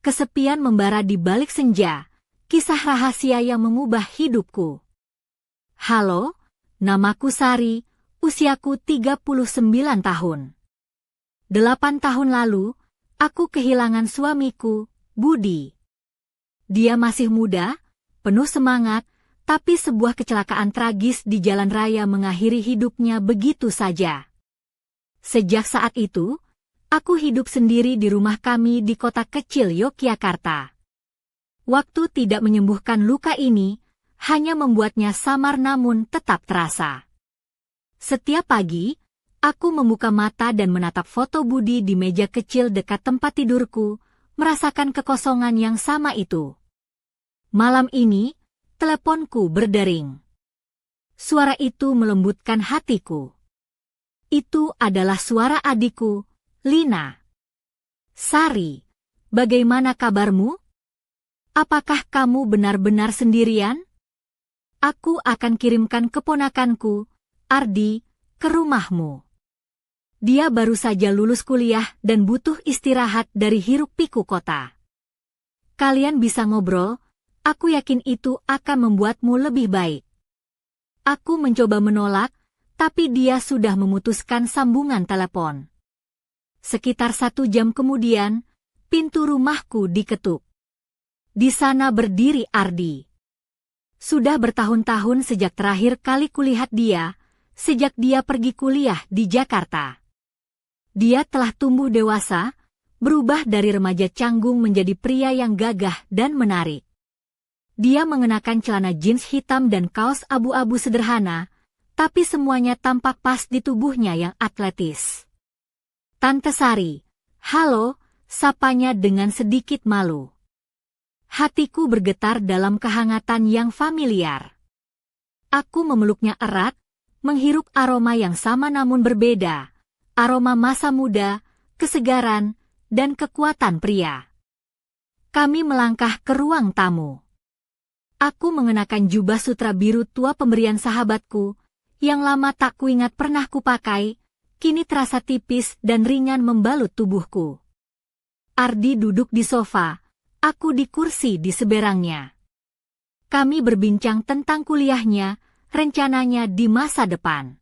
kesepian membara di balik senja, kisah rahasia yang mengubah hidupku. Halo, namaku Sari, usiaku 39 tahun. 8 tahun lalu, aku kehilangan suamiku, Budi. Dia masih muda, penuh semangat, tapi sebuah kecelakaan tragis di jalan raya mengakhiri hidupnya begitu saja. Sejak saat itu, aku hidup sendiri di rumah kami di kota kecil Yogyakarta. Waktu tidak menyembuhkan luka ini, hanya membuatnya samar namun tetap terasa. Setiap pagi, aku membuka mata dan menatap foto Budi di meja kecil dekat tempat tidurku, merasakan kekosongan yang sama itu. Malam ini, teleponku berdering. Suara itu melembutkan hatiku. Itu adalah suara adikku, Lina. Sari, bagaimana kabarmu? Apakah kamu benar-benar sendirian? Aku akan kirimkan keponakanku, Ardi, ke rumahmu. Dia baru saja lulus kuliah dan butuh istirahat dari hiruk-pikuk kota. Kalian bisa ngobrol, aku yakin itu akan membuatmu lebih baik. Aku mencoba menolak, tapi dia sudah memutuskan sambungan telepon. Sekitar 1 jam kemudian, pintu rumahku diketuk. Di sana berdiri Ardi. Sudah bertahun-tahun sejak terakhir kali kulihat dia, sejak dia pergi kuliah di Jakarta. Dia telah tumbuh dewasa, berubah dari remaja canggung menjadi pria yang gagah dan menarik. Dia mengenakan celana jeans hitam dan kaos abu-abu sederhana, tapi semuanya tampak pas di tubuhnya yang atletis. Tante Sari, halo, sapanya dengan sedikit malu. Hatiku bergetar dalam kehangatan yang familiar. Aku memeluknya erat, menghirup aroma yang sama namun berbeda, aroma masa muda, kesegaran, dan kekuatan pria. Kami melangkah ke ruang tamu. Aku mengenakan jubah sutra biru tua pemberian sahabatku, yang lama tak kuingat pernah kupakai, kini terasa tipis dan ringan membalut tubuhku. Ardi duduk di sofa, aku di kursi di seberangnya. Kami berbincang tentang kuliahnya, rencananya di masa depan.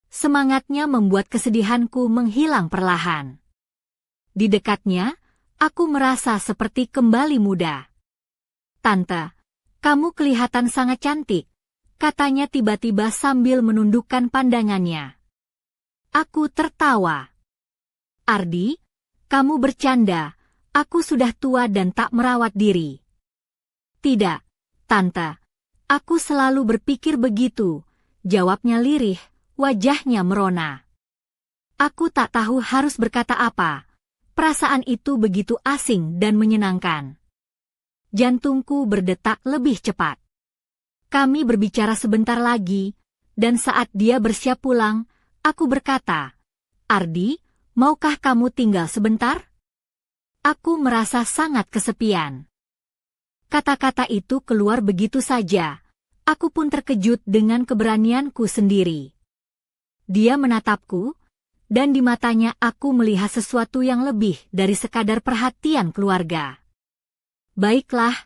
Semangatnya membuat kesedihanku menghilang perlahan. Di dekatnya, aku merasa seperti kembali muda. Tante, kamu kelihatan sangat cantik, katanya tiba-tiba sambil menundukkan pandangannya. Aku tertawa. Ardi, kamu bercanda, aku sudah tua dan tak merawat diri. Tidak, Tante, aku selalu berpikir begitu, jawabnya lirih, wajahnya merona. Aku tak tahu harus berkata apa, perasaan itu begitu asing dan menyenangkan. Jantungku berdetak lebih cepat. Kami berbicara sebentar lagi, dan saat dia bersiap pulang, aku berkata, Ardi, maukah kamu tinggal sebentar? Aku merasa sangat kesepian. Kata-kata itu keluar begitu saja, aku pun terkejut dengan keberanianku sendiri. Dia menatapku, dan di matanya aku melihat sesuatu yang lebih dari sekadar perhatian keluarga. Baiklah,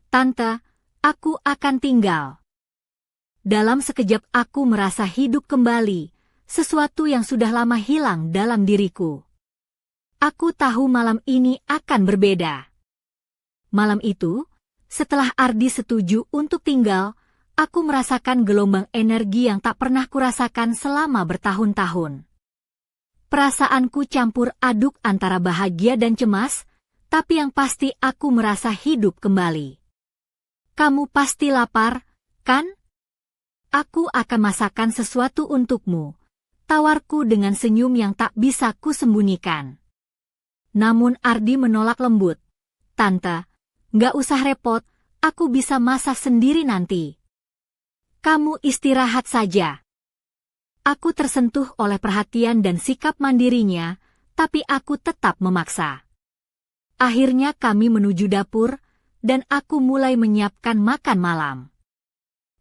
Tante, aku akan tinggal. Dalam sekejap aku merasa hidup kembali, sesuatu yang sudah lama hilang dalam diriku. Aku tahu malam ini akan berbeda. Malam itu, setelah Ardi setuju untuk tinggal, aku merasakan gelombang energi yang tak pernah kurasakan selama bertahun-tahun. Perasaanku campur aduk antara bahagia dan cemas, tapi yang pasti aku merasa hidup kembali. Kamu pasti lapar, kan? Aku akan masakan sesuatu untukmu, tawarku dengan senyum yang tak bisa kusembunyikan. Namun Ardi menolak lembut. Tante, nggak usah repot, aku bisa masak sendiri nanti. Kamu istirahat saja. Aku tersentuh oleh perhatian dan sikap mandirinya, tapi aku tetap memaksa. Akhirnya kami menuju dapur, dan aku mulai menyiapkan makan malam.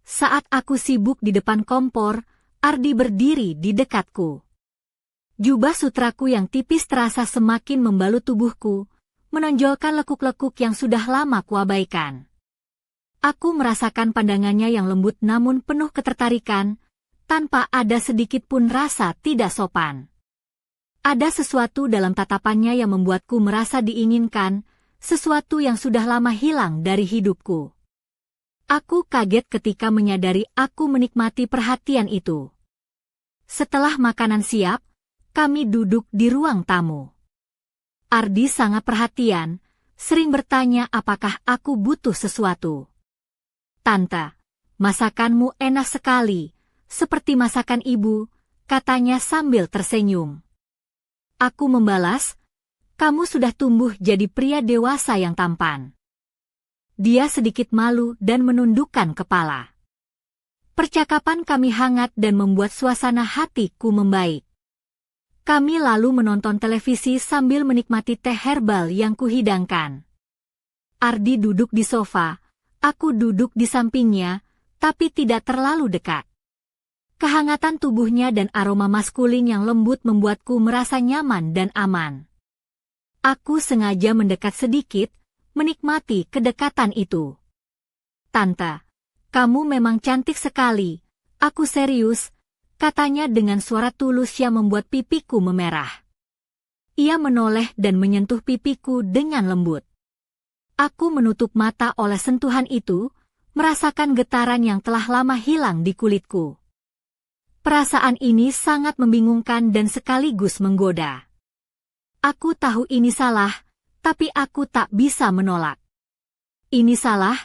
Saat aku sibuk di depan kompor, Ardi berdiri di dekatku. Jubah sutraku yang tipis terasa semakin membalut tubuhku, menonjolkan lekuk-lekuk yang sudah lama kuabaikan. Aku merasakan pandangannya yang lembut namun penuh ketertarikan, tanpa ada sedikit pun rasa tidak sopan. Ada sesuatu dalam tatapannya yang membuatku merasa diinginkan, sesuatu yang sudah lama hilang dari hidupku. Aku kaget ketika menyadari aku menikmati perhatian itu. Setelah makanan siap, kami duduk di ruang tamu. Ardi sangat perhatian, sering bertanya apakah aku butuh sesuatu. "Tante, masakanmu enak sekali, seperti masakan ibu," katanya sambil tersenyum. Aku membalas, "Kamu sudah tumbuh jadi pria dewasa yang tampan." Dia sedikit malu dan menundukkan kepala. Percakapan kami hangat dan membuat suasana hatiku membaik. Kami lalu menonton televisi sambil menikmati teh herbal yang kuhidangkan. Ardi duduk di sofa, aku duduk di sampingnya, tapi tidak terlalu dekat. Kehangatan tubuhnya dan aroma maskulin yang lembut membuatku merasa nyaman dan aman. Aku sengaja mendekat sedikit, menikmati kedekatan itu. "Tante, kamu memang cantik sekali, aku serius," katanya dengan suara tulus yang membuat pipiku memerah. Ia menoleh dan menyentuh pipiku dengan lembut. Aku menutup mata oleh sentuhan itu, merasakan getaran yang telah lama hilang di kulitku. Perasaan ini sangat membingungkan dan sekaligus menggoda. Aku tahu ini salah, tapi aku tak bisa menolak. "Ini salah,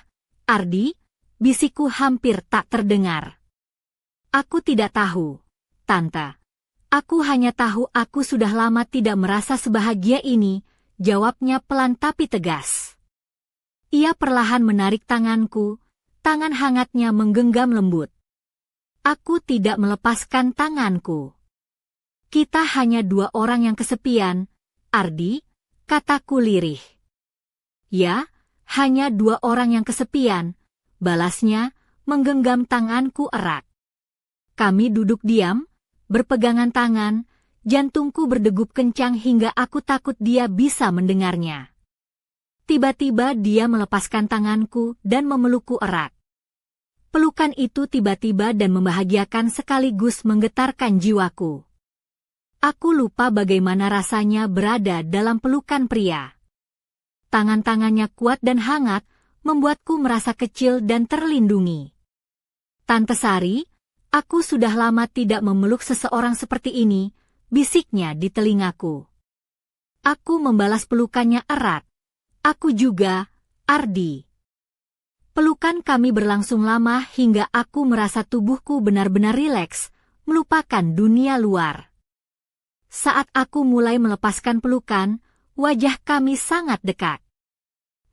Ardi?" bisikku hampir tak terdengar. "Aku tidak tahu, Tante. Aku hanya tahu aku sudah lama tidak merasa sebahagia ini," jawabnya pelan tapi tegas. Ia perlahan menarik tanganku, tangan hangatnya menggenggam lembut. Aku tidak melepaskan tanganku. "Kita hanya dua orang yang kesepian, Ardi," kataku lirih. "Ya, hanya dua orang yang kesepian," balasnya, menggenggam tanganku erat. Kami duduk diam, berpegangan tangan, jantungku berdegup kencang hingga aku takut dia bisa mendengarnya. Tiba-tiba dia melepaskan tanganku dan memelukku erat. Pelukan itu tiba-tiba dan membahagiakan sekaligus menggetarkan jiwaku. Aku lupa bagaimana rasanya berada dalam pelukan pria. Tangan-tangannya kuat dan hangat, membuatku merasa kecil dan terlindungi. "Tante Sari, aku sudah lama tidak memeluk seseorang seperti ini," bisiknya di telingaku. Aku membalas pelukannya erat. "Aku juga, Ardi." Pelukan kami berlangsung lama hingga aku merasa tubuhku benar-benar rileks, melupakan dunia luar. Saat aku mulai melepaskan pelukan, wajah kami sangat dekat.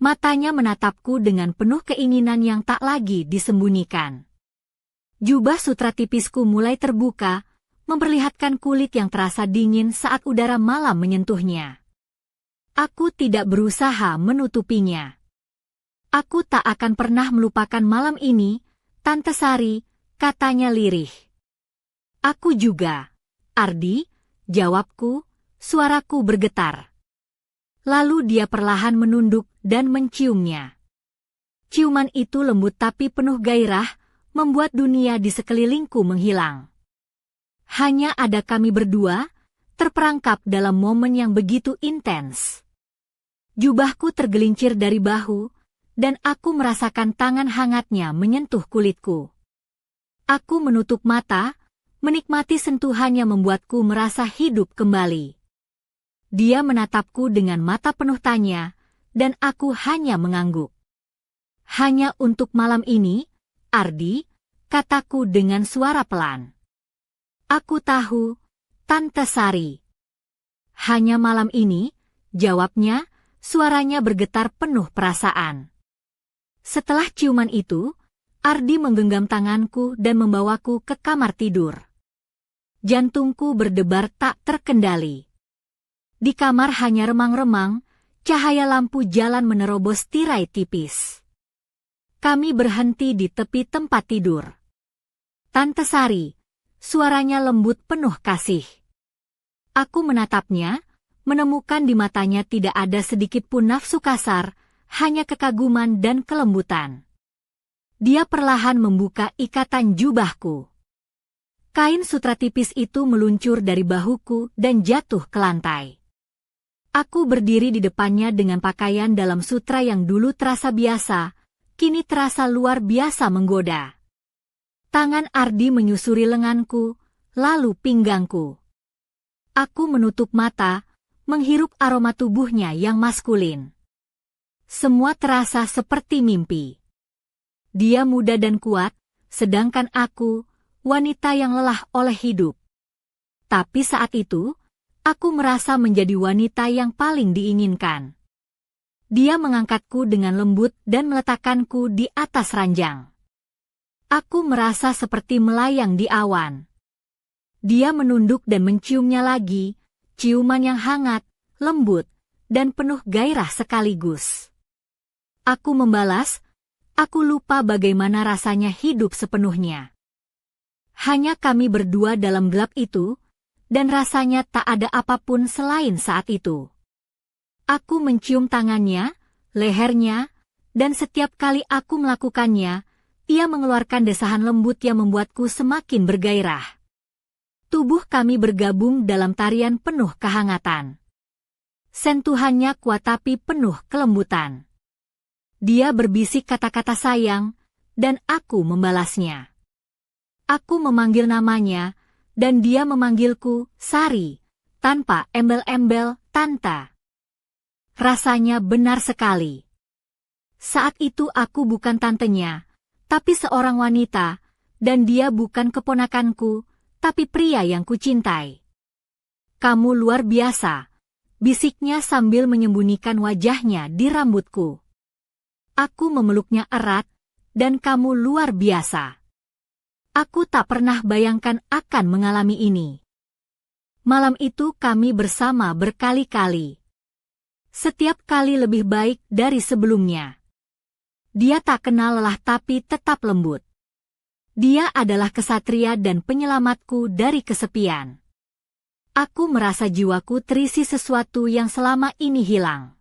Matanya menatapku dengan penuh keinginan yang tak lagi disembunyikan. Jubah sutra tipisku mulai terbuka, memperlihatkan kulit yang terasa dingin saat udara malam menyentuhnya. Aku tidak berusaha menutupinya. "Aku tak akan pernah melupakan malam ini, Tante Sari," katanya lirih. "Aku juga, Ardi," jawabku, suaraku bergetar. Lalu dia perlahan menunduk dan menciumnya. Ciuman itu lembut tapi penuh gairah, membuat dunia di sekelilingku menghilang. Hanya ada kami berdua, terperangkap dalam momen yang begitu intens. Jubahku tergelincir dari bahu, dan aku merasakan tangan hangatnya menyentuh kulitku. Aku menutup mata, menikmati sentuhan yang membuatku merasa hidup kembali. Dia menatapku dengan mata penuh tanya, dan aku hanya mengangguk. "Hanya untuk malam ini, Ardi," kataku dengan suara pelan. "Aku tahu, Tante Sari." "Hanya malam ini," jawabnya, suaranya bergetar penuh perasaan. Setelah ciuman itu, Ardi menggenggam tanganku dan membawaku ke kamar tidur. Jantungku berdebar tak terkendali. Di kamar hanya remang-remang, cahaya lampu jalan menerobos tirai tipis. Kami berhenti di tepi tempat tidur. "Tante Sari," suaranya lembut penuh kasih. Aku menatapnya, menemukan di matanya tidak ada sedikit pun nafsu kasar, hanya kekaguman dan kelembutan. Dia perlahan membuka ikatan jubahku. Kain sutra tipis itu meluncur dari bahuku dan jatuh ke lantai. Aku berdiri di depannya dengan pakaian dalam sutra yang dulu terasa biasa, kini terasa luar biasa menggoda. Tangan Ardi menyusuri lenganku, lalu pinggangku. Aku menutup mata, menghirup aroma tubuhnya yang maskulin. Semua terasa seperti mimpi. Dia muda dan kuat, sedangkan aku, wanita yang lelah oleh hidup. Tapi saat itu, aku merasa menjadi wanita yang paling diinginkan. Dia mengangkatku dengan lembut dan meletakkanku di atas ranjang. Aku merasa seperti melayang di awan. Dia menunduk dan menciumnya lagi, ciuman yang hangat, lembut, dan penuh gairah sekaligus. Aku membalas, aku lupa bagaimana rasanya hidup sepenuhnya. Hanya kami berdua dalam gelap itu, dan rasanya tak ada apapun selain saat itu. Aku mencium tangannya, lehernya, dan setiap kali aku melakukannya, ia mengeluarkan desahan lembut yang membuatku semakin bergairah. Tubuh kami bergabung dalam tarian penuh kehangatan. Sentuhannya kuat tapi penuh kelembutan. Dia berbisik kata-kata sayang, dan aku membalasnya. Aku memanggil namanya, dan dia memanggilku Sari, tanpa embel-embel tante. Rasanya benar sekali. Saat itu aku bukan tantenya, tapi seorang wanita, dan dia bukan keponakanku, tapi pria yang kucintai. Kamu luar biasa, bisiknya sambil menyembunyikan wajahnya di rambutku. Aku memeluknya erat, dan kamu luar biasa. Aku tak pernah bayangkan akan mengalami ini. Malam itu kami bersama berkali-kali. Setiap kali lebih baik dari sebelumnya. Dia tak kenal lelah tapi tetap lembut. Dia adalah kesatria dan penyelamatku dari kesepian. Aku merasa jiwaku terisi sesuatu yang selama ini hilang.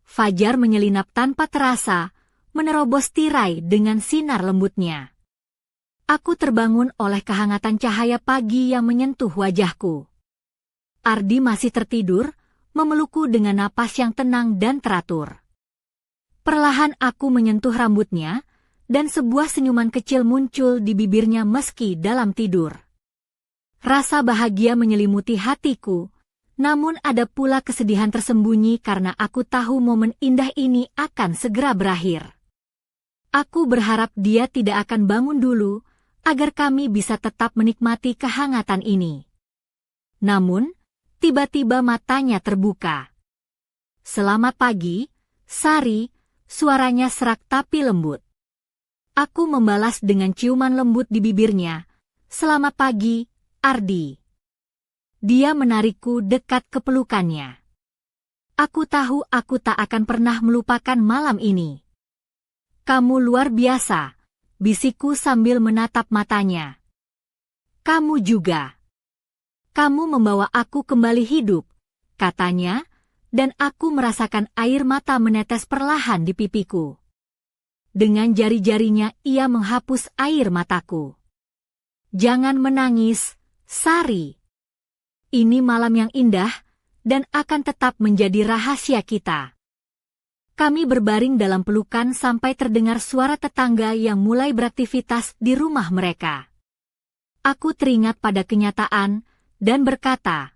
Fajar menyelinap tanpa terasa, menerobos tirai dengan sinar lembutnya. Aku terbangun oleh kehangatan cahaya pagi yang menyentuh wajahku. Ardi masih tertidur, memelukku dengan napas yang tenang dan teratur. Perlahan aku menyentuh rambutnya, dan sebuah senyuman kecil muncul di bibirnya meski dalam tidur. Rasa bahagia menyelimuti hatiku, namun ada pula kesedihan tersembunyi karena aku tahu momen indah ini akan segera berakhir. Aku berharap dia tidak akan bangun dulu, agar kami bisa tetap menikmati kehangatan ini. Namun, tiba-tiba matanya terbuka. Selamat pagi, Sari, suaranya serak tapi lembut. Aku membalas dengan ciuman lembut di bibirnya. Selamat pagi, Ardi. Dia menarikku dekat ke pelukannya. Aku tahu aku tak akan pernah melupakan malam ini. Kamu luar biasa, bisikku sambil menatap matanya. Kamu juga. Kamu membawa aku kembali hidup, katanya, dan aku merasakan air mata menetes perlahan di pipiku. Dengan jari-jarinya ia menghapus air mataku. Jangan menangis, Sari. Ini malam yang indah, dan akan tetap menjadi rahasia kita. Kami berbaring dalam pelukan sampai terdengar suara tetangga yang mulai beraktivitas di rumah mereka. Aku teringat pada kenyataan, dan berkata,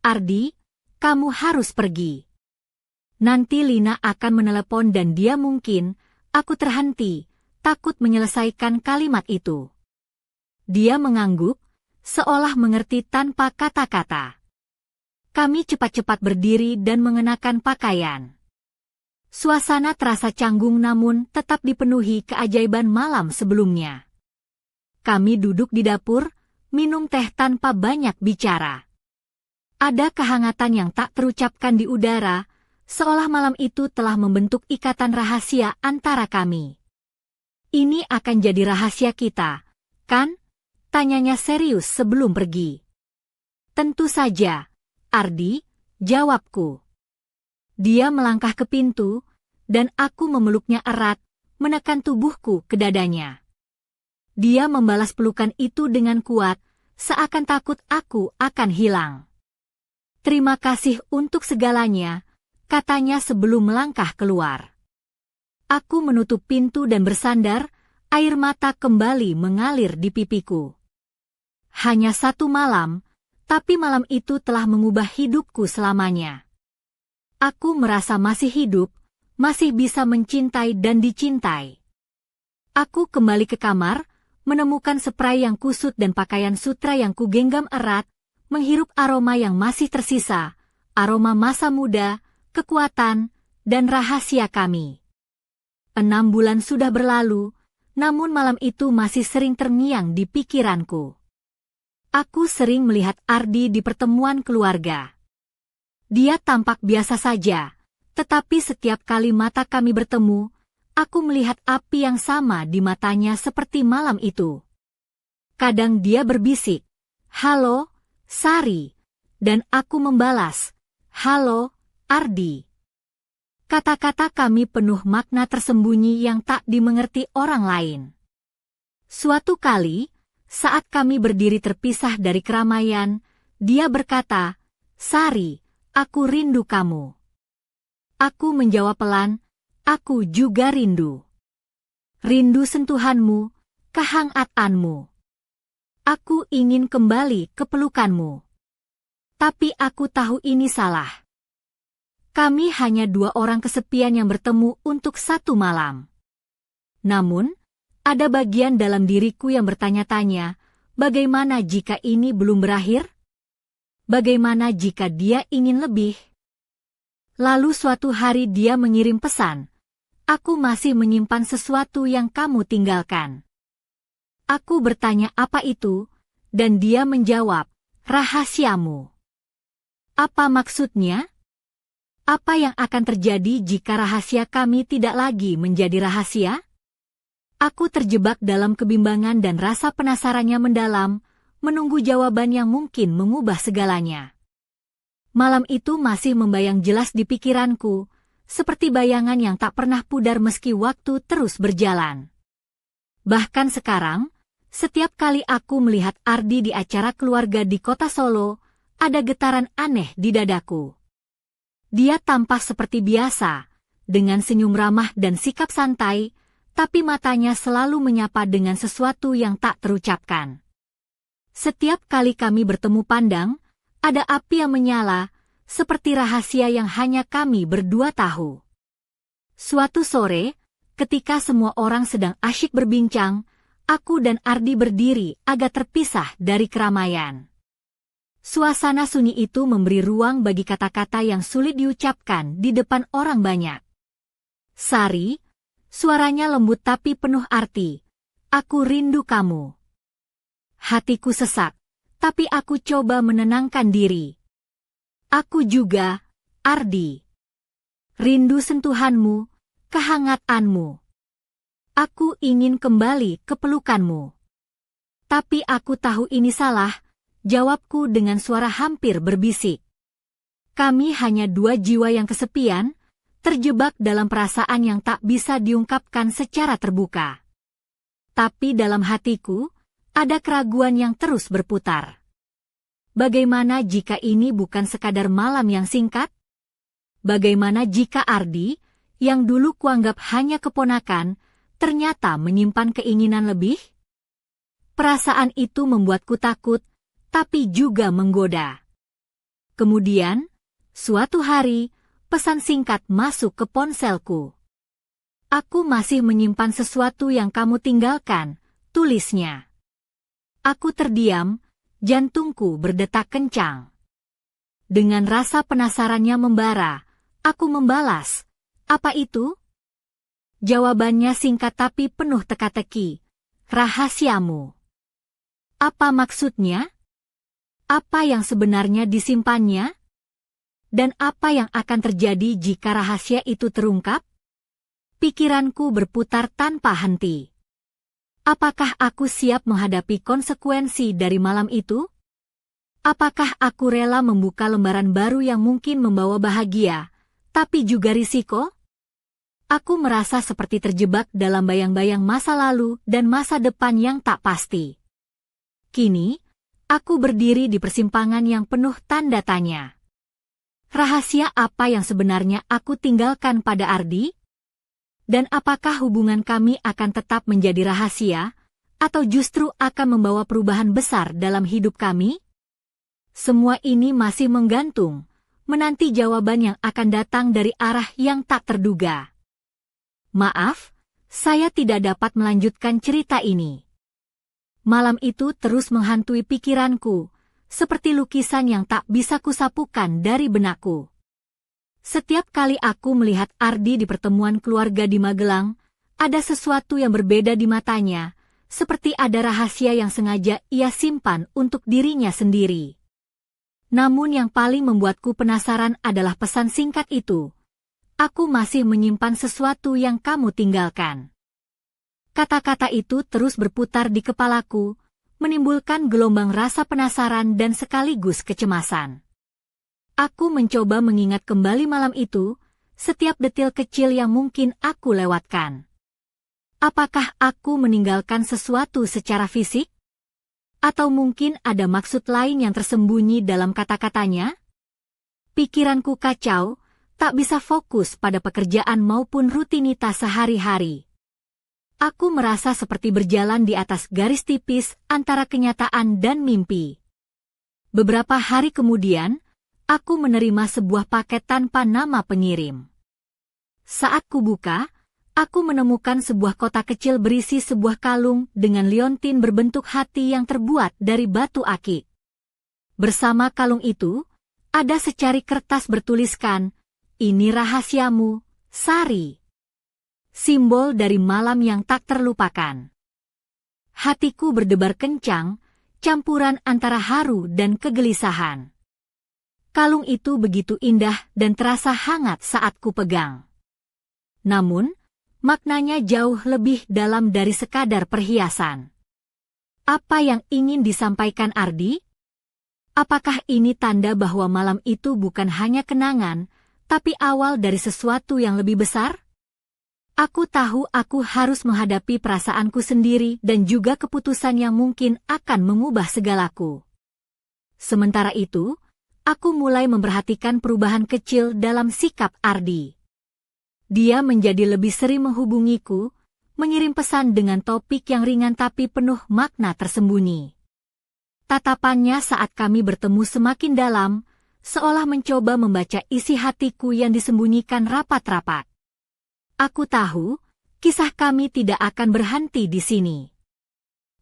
Ardi, kamu harus pergi. Nanti Lina akan menelepon dan dia mungkin, aku terhenti, takut menyelesaikan kalimat itu. Dia mengangguk, seolah mengerti tanpa kata-kata. Kami cepat-cepat berdiri dan mengenakan pakaian. Suasana terasa canggung namun tetap dipenuhi keajaiban malam sebelumnya. Kami duduk di dapur, minum teh tanpa banyak bicara. Ada kehangatan yang tak terucapkan di udara, seolah malam itu telah membentuk ikatan rahasia antara kami. Ini akan jadi rahasia kita, kan? Tanyanya serius sebelum pergi. Tentu saja, Ardi, jawabku. Dia melangkah ke pintu, dan aku memeluknya erat, menekan tubuhku ke dadanya. Dia membalas pelukan itu dengan kuat, seakan takut aku akan hilang. Terima kasih untuk segalanya, katanya sebelum melangkah keluar. Aku menutup pintu dan bersandar, air mata kembali mengalir di pipiku. Hanya satu malam, tapi malam itu telah mengubah hidupku selamanya. Aku merasa masih hidup, masih bisa mencintai dan dicintai. Aku kembali ke kamar, menemukan spray yang kusut dan pakaian sutra yang kugenggam erat, menghirup aroma yang masih tersisa, aroma masa muda, kekuatan, dan rahasia kami. 6 bulan sudah berlalu, namun malam itu masih sering terngiang di pikiranku. Aku sering melihat Ardi di pertemuan keluarga. Dia tampak biasa saja, tetapi setiap kali mata kami bertemu, aku melihat api yang sama di matanya seperti malam itu. Kadang dia berbisik, "Halo, Sari," dan aku membalas, "Halo, Ardi." Kata-kata kami penuh makna tersembunyi yang tak dimengerti orang lain. Suatu kali, saat kami berdiri terpisah dari keramaian, dia berkata, "Sari, aku rindu kamu." Aku menjawab pelan, "Aku juga rindu. Rindu sentuhanmu, kehangatanmu. Aku ingin kembali ke pelukanmu." Tapi aku tahu ini salah. Kami hanya 2 orang kesepian yang bertemu untuk 1 malam. Namun, ada bagian dalam diriku yang bertanya-tanya, bagaimana jika ini belum berakhir? Bagaimana jika dia ingin lebih? Lalu suatu hari dia mengirim pesan, "Aku masih menyimpan sesuatu yang kamu tinggalkan." Aku bertanya apa itu, dan dia menjawab, "Rahasiamu." Apa maksudnya? Apa yang akan terjadi jika rahasia kami tidak lagi menjadi rahasia? Aku terjebak dalam kebimbangan dan rasa penasarannya mendalam, menunggu jawaban yang mungkin mengubah segalanya. Malam itu masih membayang jelas di pikiranku, seperti bayangan yang tak pernah pudar meski waktu terus berjalan. Bahkan sekarang, setiap kali aku melihat Ardi di acara keluarga di kota Solo, ada getaran aneh di dadaku. Dia tampak seperti biasa, dengan senyum ramah dan sikap santai, tapi matanya selalu menyapa dengan sesuatu yang tak terucapkan. Setiap kali kami bertemu pandang, ada api yang menyala, seperti rahasia yang hanya kami berdua tahu. Suatu sore, ketika semua orang sedang asyik berbincang, aku dan Ardi berdiri agak terpisah dari keramaian. Suasana sunyi itu memberi ruang bagi kata-kata yang sulit diucapkan di depan orang banyak. "Sari," suaranya lembut tapi penuh arti, "aku rindu kamu." Hatiku sesak, tapi aku coba menenangkan diri. "Aku juga, Ardi. Rindu sentuhanmu, kehangatanmu. Aku ingin kembali ke pelukanmu." Tapi aku tahu ini salah, jawabku dengan suara hampir berbisik. Kami hanya 2 jiwa yang kesepian, terjebak dalam perasaan yang tak bisa diungkapkan secara terbuka. Tapi dalam hatiku, ada keraguan yang terus berputar. Bagaimana jika ini bukan sekadar malam yang singkat? Bagaimana jika Ardi, yang dulu kuanggap hanya keponakan, ternyata menyimpan keinginan lebih? Perasaan itu membuatku takut, tapi juga menggoda. Kemudian, suatu hari, pesan singkat masuk ke ponselku. "Aku masih menyimpan sesuatu yang kamu tinggalkan," tulisnya. Aku terdiam, jantungku berdetak kencang. Dengan rasa penasarannya membara, aku membalas, "Apa itu?" Jawabannya singkat tapi penuh teka-teki, "Rahasiamu." Apa maksudnya? Apa yang sebenarnya disimpannya? Dan apa yang akan terjadi jika rahasia itu terungkap? Pikiranku berputar tanpa henti. Apakah aku siap menghadapi konsekuensi dari malam itu? Apakah aku rela membuka lembaran baru yang mungkin membawa bahagia, tapi juga risiko? Aku merasa seperti terjebak dalam bayang-bayang masa lalu dan masa depan yang tak pasti. Kini, aku berdiri di persimpangan yang penuh tanda tanya. Rahasia apa yang sebenarnya aku tinggalkan pada Ardi? Dan apakah hubungan kami akan tetap menjadi rahasia, atau justru akan membawa perubahan besar dalam hidup kami? Semua ini masih menggantung, menanti jawaban yang akan datang dari arah yang tak terduga. Maaf, saya tidak dapat melanjutkan cerita ini. Malam itu terus menghantui pikiranku, seperti lukisan yang tak bisa kusapukan dari benakku. Setiap kali aku melihat Ardi di pertemuan keluarga di Magelang, ada sesuatu yang berbeda di matanya, seperti ada rahasia yang sengaja ia simpan untuk dirinya sendiri. Namun yang paling membuatku penasaran adalah pesan singkat itu. Aku masih menyimpan sesuatu yang kamu tinggalkan. Kata-kata itu terus berputar di kepalaku, menimbulkan gelombang rasa penasaran dan sekaligus kecemasan. Aku mencoba mengingat kembali malam itu, setiap detil kecil yang mungkin aku lewatkan. Apakah aku meninggalkan sesuatu secara fisik? Atau mungkin ada maksud lain yang tersembunyi dalam kata-katanya? Pikiranku kacau, tak bisa fokus pada pekerjaan maupun rutinitas sehari-hari. Aku merasa seperti berjalan di atas garis tipis antara kenyataan dan mimpi. Beberapa hari kemudian, aku menerima sebuah paket tanpa nama pengirim. Saat kubuka, aku menemukan sebuah kotak kecil berisi sebuah kalung dengan liontin berbentuk hati yang terbuat dari batu akik. Bersama kalung itu, ada secari kertas bertuliskan, "Ini rahasiamu, Sari." Simbol dari malam yang tak terlupakan. Hatiku berdebar kencang, campuran antara haru dan kegelisahan. Kalung itu begitu indah dan terasa hangat saat kupegang. Namun, maknanya jauh lebih dalam dari sekadar perhiasan. Apa yang ingin disampaikan Ardi? Apakah ini tanda bahwa malam itu bukan hanya kenangan, tapi awal dari sesuatu yang lebih besar? Aku tahu aku harus menghadapi perasaanku sendiri dan juga keputusan yang mungkin akan mengubah segalaku. Sementara itu, aku mulai memperhatikan perubahan kecil dalam sikap Ardi. Dia menjadi lebih sering menghubungiku, mengirim pesan dengan topik yang ringan tapi penuh makna tersembunyi. Tatapannya saat kami bertemu semakin dalam, seolah mencoba membaca isi hatiku yang disembunyikan rapat-rapat. Aku tahu, kisah kami tidak akan berhenti di sini.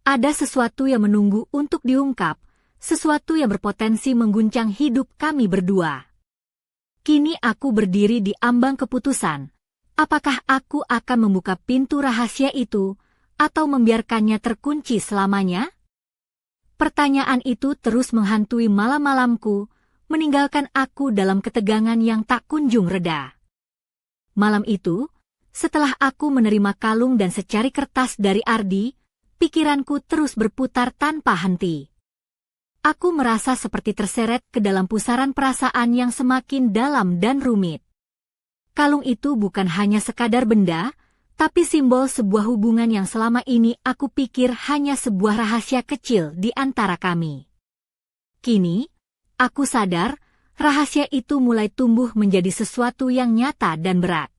Ada sesuatu yang menunggu untuk diungkap, sesuatu yang berpotensi mengguncang hidup kami berdua. Kini aku berdiri di ambang keputusan. Apakah aku akan membuka pintu rahasia itu, atau membiarkannya terkunci selamanya? Pertanyaan itu terus menghantui malam-malamku, meninggalkan aku dalam ketegangan yang tak kunjung reda. Malam itu, setelah aku menerima kalung dan secari kertas dari Ardi, pikiranku terus berputar tanpa henti. Aku merasa seperti terseret ke dalam pusaran perasaan yang semakin dalam dan rumit. Kalung itu bukan hanya sekadar benda, tapi simbol sebuah hubungan yang selama ini aku pikir hanya sebuah rahasia kecil di antara kami. Kini, aku sadar, rahasia itu mulai tumbuh menjadi sesuatu yang nyata dan berat.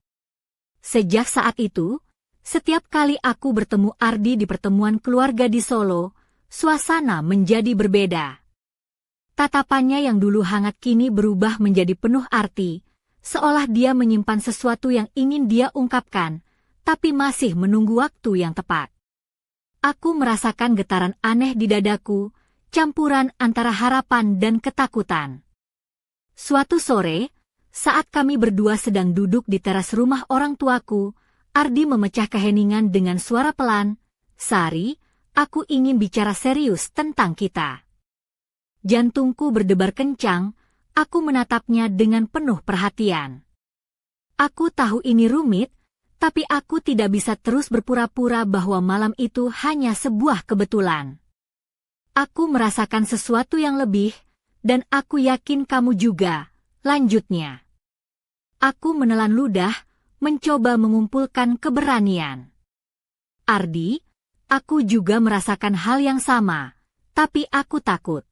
Sejak saat itu, setiap kali aku bertemu Ardi di pertemuan keluarga di Solo, suasana menjadi berbeda. Tatapannya yang dulu hangat kini berubah menjadi penuh arti, seolah dia menyimpan sesuatu yang ingin dia ungkapkan, tapi masih menunggu waktu yang tepat. Aku merasakan getaran aneh di dadaku, campuran antara harapan dan ketakutan. Suatu sore, saat kami berdua sedang duduk di teras rumah orang tuaku, Ardi memecah keheningan dengan suara pelan, "Sari, aku ingin bicara serius tentang kita." Jantungku berdebar kencang, aku menatapnya dengan penuh perhatian. Aku tahu ini rumit, tapi aku tidak bisa terus berpura-pura bahwa malam itu hanya sebuah kebetulan. Aku merasakan sesuatu yang lebih, Dan aku yakin kamu juga, lanjutnya. Aku menelan ludah, mencoba mengumpulkan keberanian. Ardi, aku juga merasakan hal yang sama, tapi aku takut.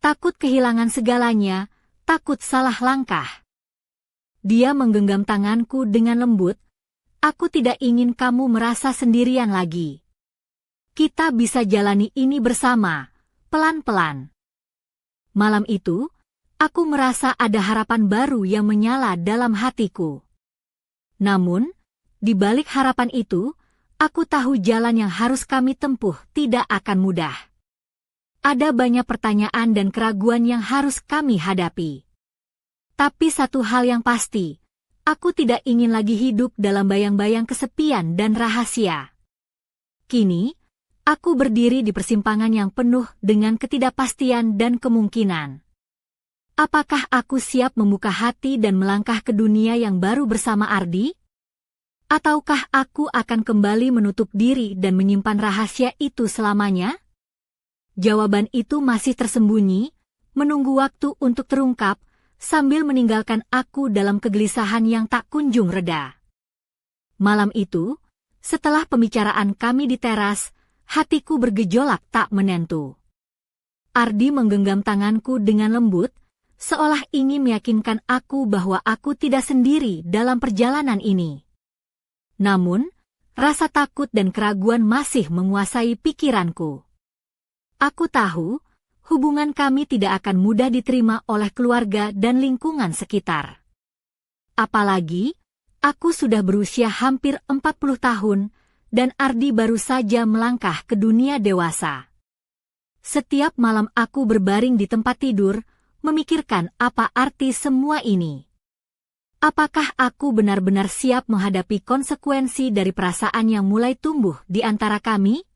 Takut kehilangan segalanya, takut salah langkah. Dia menggenggam tanganku dengan lembut. Aku tidak ingin kamu merasa sendirian lagi. Kita bisa jalani ini bersama, pelan-pelan. Malam itu, aku merasa ada harapan baru yang menyala dalam hatiku. Namun, di balik harapan itu, aku tahu jalan yang harus kami tempuh tidak akan mudah. Ada banyak pertanyaan dan keraguan yang harus kami hadapi. Tapi satu hal yang pasti, aku tidak ingin lagi hidup dalam bayang-bayang kesepian dan rahasia. Kini, aku berdiri di persimpangan yang penuh dengan ketidakpastian dan kemungkinan. Apakah aku siap membuka hati dan melangkah ke dunia yang baru bersama Ardi? Ataukah aku akan kembali menutup diri dan menyimpan rahasia itu selamanya? Jawaban itu masih tersembunyi, menunggu waktu untuk terungkap, sambil meninggalkan aku dalam kegelisahan yang tak kunjung reda. Malam itu, setelah pembicaraan kami di teras, hatiku bergejolak tak menentu. Ardi menggenggam tanganku dengan lembut, seolah ingin meyakinkan aku bahwa aku tidak sendiri dalam perjalanan ini. Namun, rasa takut dan keraguan masih menguasai pikiranku. Aku tahu, hubungan kami tidak akan mudah diterima oleh keluarga dan lingkungan sekitar. Apalagi, aku sudah berusia hampir 40 tahun, dan Ardi baru saja melangkah ke dunia dewasa. Setiap malam aku berbaring di tempat tidur, memikirkan apa arti semua ini. Apakah aku benar-benar siap menghadapi konsekuensi dari perasaan yang mulai tumbuh di antara kami?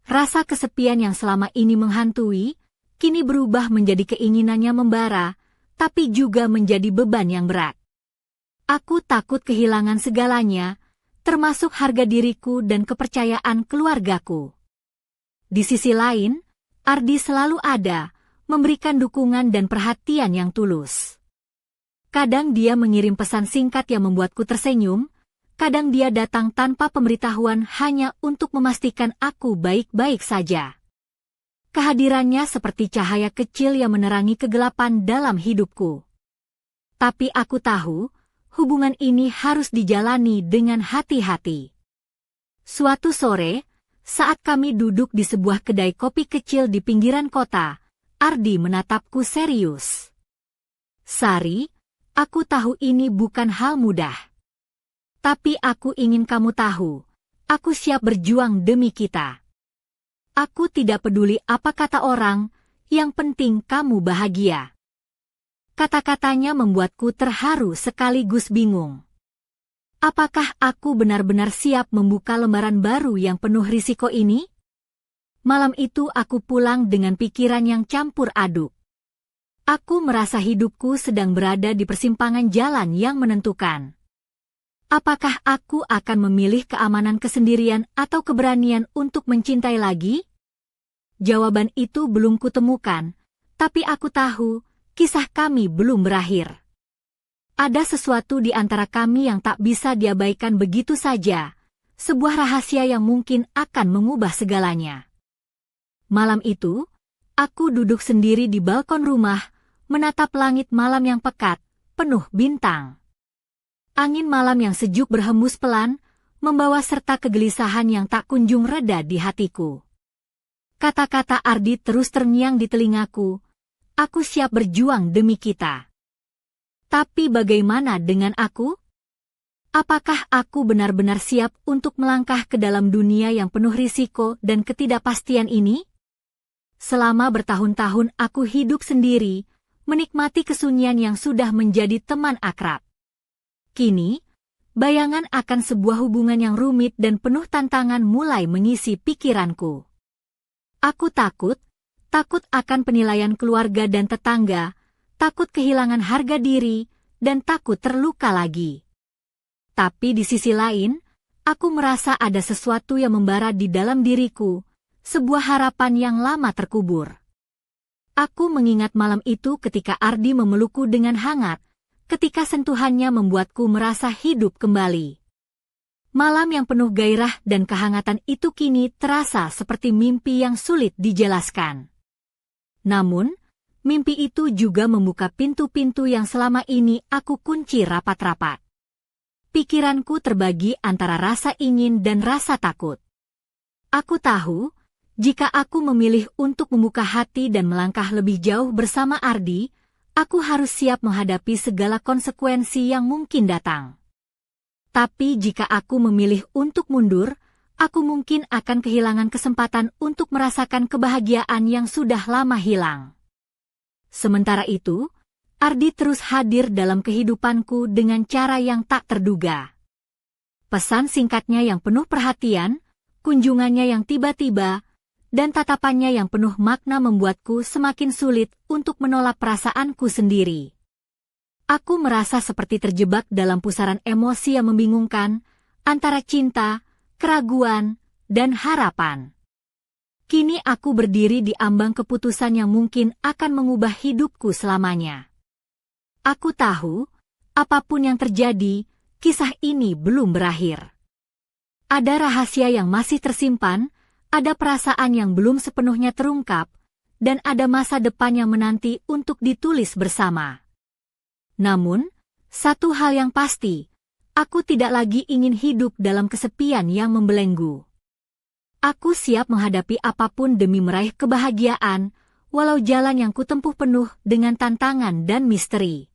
Rasa kesepian yang selama ini menghantui, kini berubah menjadi keinginannya membara, tapi juga menjadi beban yang berat. Aku takut kehilangan segalanya, termasuk harga diriku dan kepercayaan keluargaku. Di sisi lain, Ardi selalu ada, memberikan dukungan dan perhatian yang tulus. Kadang dia mengirim pesan singkat yang membuatku tersenyum, kadang dia datang tanpa pemberitahuan hanya untuk memastikan aku baik-baik saja. Kehadirannya seperti cahaya kecil yang menerangi kegelapan dalam hidupku. Tapi aku tahu, hubungan ini harus dijalani dengan hati-hati. Suatu sore, saat kami duduk di sebuah kedai kopi kecil di pinggiran kota, Ardi menatapku serius. Sari, aku tahu ini bukan hal mudah. Tapi aku ingin kamu tahu, aku siap berjuang demi kita. Aku tidak peduli apa kata orang, yang penting kamu bahagia. Kata-katanya membuatku terharu sekaligus bingung. Apakah aku benar-benar siap membuka lembaran baru yang penuh risiko ini? Malam itu aku pulang dengan pikiran yang campur aduk. Aku merasa hidupku sedang berada di persimpangan jalan yang menentukan. Apakah aku akan memilih keamanan kesendirian atau keberanian untuk mencintai lagi? Jawaban itu belum kutemukan, tapi aku tahu, kisah kami belum berakhir. Ada sesuatu di antara kami yang tak bisa diabaikan begitu saja, sebuah rahasia yang mungkin akan mengubah segalanya. Malam itu, aku duduk sendiri di balkon rumah, menatap langit malam yang pekat, penuh bintang. Angin malam yang sejuk berhembus pelan, membawa serta kegelisahan yang tak kunjung reda di hatiku. Kata-kata Ardi terus terngiang di telingaku, aku siap berjuang demi kita. Tapi bagaimana dengan aku? Apakah aku benar-benar siap untuk melangkah ke dalam dunia yang penuh risiko dan ketidakpastian ini? Selama bertahun-tahun aku hidup sendiri, menikmati kesunyian yang sudah menjadi teman akrab. Kini, bayangan akan sebuah hubungan yang rumit dan penuh tantangan mulai mengisi pikiranku. Aku takut akan penilaian keluarga dan tetangga, takut kehilangan harga diri, dan takut terluka lagi. Tapi di sisi lain, aku merasa ada sesuatu yang membara di dalam diriku, sebuah harapan yang lama terkubur. Aku mengingat malam itu ketika Ardi memelukku dengan hangat, ketika sentuhannya membuatku merasa hidup kembali. Malam yang penuh gairah dan kehangatan itu kini terasa seperti mimpi yang sulit dijelaskan. Namun, mimpi itu juga membuka pintu-pintu yang selama ini aku kunci rapat-rapat. Pikiranku terbagi antara rasa ingin dan rasa takut. Aku tahu, jika aku memilih untuk membuka hati dan melangkah lebih jauh bersama Ardi, aku harus siap menghadapi segala konsekuensi yang mungkin datang. Tapi jika aku memilih untuk mundur, aku mungkin akan kehilangan kesempatan untuk merasakan kebahagiaan yang sudah lama hilang. Sementara itu, Ardi terus hadir dalam kehidupanku dengan cara yang tak terduga. Pesan singkatnya yang penuh perhatian, kunjungannya yang tiba-tiba, dan tatapannya yang penuh makna membuatku semakin sulit untuk menolak perasaanku sendiri. Aku merasa seperti terjebak dalam pusaran emosi yang membingungkan, antara cinta, keraguan, dan harapan. Kini aku berdiri di ambang keputusan yang mungkin akan mengubah hidupku selamanya. Aku tahu, apapun yang terjadi, kisah ini belum berakhir. Ada rahasia yang masih tersimpan, ada perasaan yang belum sepenuhnya terungkap, dan ada masa depan yang menanti untuk ditulis bersama. Namun, satu hal yang pasti, aku tidak lagi ingin hidup dalam kesepian yang membelenggu. Aku siap menghadapi apapun demi meraih kebahagiaan, walau jalan yang kutempuh penuh dengan tantangan dan misteri.